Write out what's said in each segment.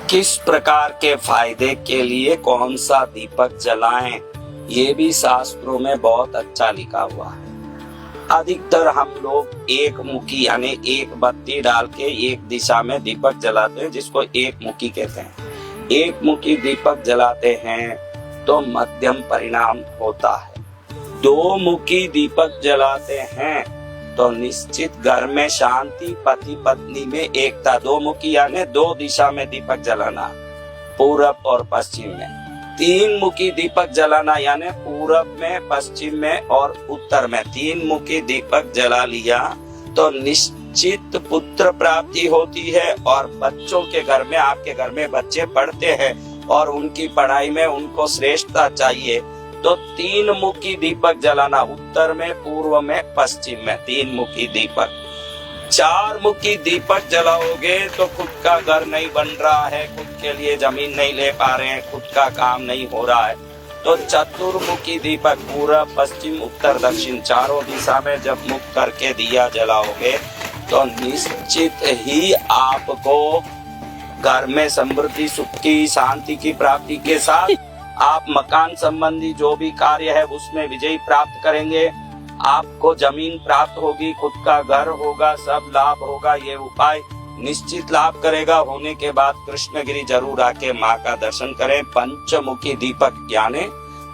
किस प्रकार के फायदे के लिए कौन सा दीपक जलाएं, ये भी शास्त्रों में बहुत अच्छा लिखा हुआ है। अधिकतर हम लोग एक मुखी यानी एक बत्ती डाल के एक दिशा में दीपक जलाते हैं, जिसको एक मुखी कहते हैं। एक मुखी दीपक जलाते हैं तो मध्यम परिणाम होता है। दो मुखी दीपक जलाते हैं तो निश्चित घर में शांति, पति पत्नी में एकता। दो मुखी यानी दो दिशा में दीपक जलाना, पूरब और पश्चिम में। तीन मुखी दीपक जलाना यानी पूरब में, पश्चिम में और उत्तर में। तीन मुखी दीपक जला लिया तो निश्चित पुत्र प्राप्ति होती है। और बच्चों के घर में, आपके घर में बच्चे पढ़ते हैं और उनकी पढ़ाई में उनको श्रेष्ठता चाहिए तो तीन मुखी दीपक जलाना, उत्तर में, पूर्व में, पश्चिम में। तीन मुखी दीपक। चार मुखी दीपक जलाओगे तो खुद का घर नहीं बन रहा है, खुद के लिए जमीन नहीं ले पा रहे हैं, खुद का काम नहीं हो रहा है, तो चतुर्मुखी दीपक पूरब, पश्चिम, उत्तर, दक्षिण चारों दिशा में जब मुख करके दिया जलाओगे तो निश्चित ही आपको घर में समृद्धि, सुख की, शांति की प्राप्ति के साथ आप मकान संबंधी जो भी कार्य है उसमें विजय प्राप्त करेंगे। आपको जमीन प्राप्त होगी, खुद का घर होगा, सब लाभ होगा। ये उपाय निश्चित लाभ करेगा। होने के बाद कृष्णगिरी जरूर आके माँ का दर्शन करें। पंचमुखी दीपक यानी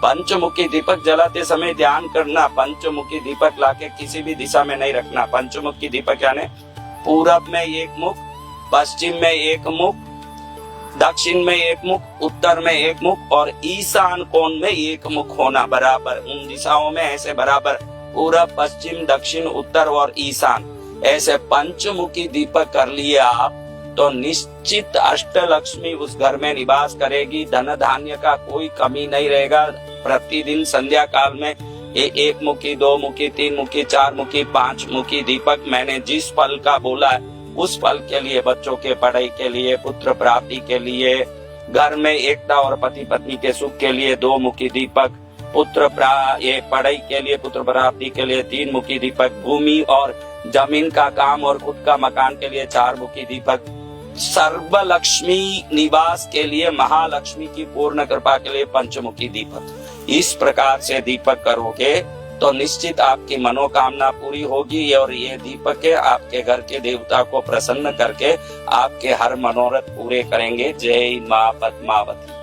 पंचमुखी दीपक जलाते समय ध्यान करना, पंचमुखी दीपक लाके किसी भी दिशा में नहीं रखना। पंचमुखी दीपक यानी पूरब में एक मुख, पश्चिम में एक मुख, दक्षिण में एक मुख, उत्तर में एक मुख और ईशान कोण में एक मुख होना बराबर। उन दिशाओं में ऐसे बराबर पूरब, पश्चिम, दक्षिण, उत्तर और ईशान ऐसे पंचमुखी दीपक कर लिए आप तो निश्चित अष्टलक्ष्मी उस घर में निवास करेगी। धन धान्य का कोई कमी नहीं रहेगा। प्रतिदिन संध्या काल में एक मुखी, दो मुखी, तीन मुखी, चार मुखी, पांच मुखी दीपक मैंने जिस फल का बोला है उस फल के लिए, बच्चों के पढ़ाई के लिए, पुत्र प्राप्ति के लिए, घर में एकता और पति पत्नी के सुख के लिए दो मुखी दीपक, पढ़ाई के लिए, पुत्र प्राप्ति के लिए तीन मुखी दीपक, भूमि और जमीन का काम और खुद का मकान के लिए चार मुखी दीपक, सर्वलक्ष्मी निवास के लिए, महालक्ष्मी की पूर्ण कृपा के लिए पंचमुखी दीपक। इस प्रकार से दीपक करोगे तो निश्चित आपकी मनोकामना पूरी होगी और ये दीपक आपके घर के देवता को प्रसन्न करके आपके हर मनोरथ पूरे करेंगे। जय मां पद्मावती।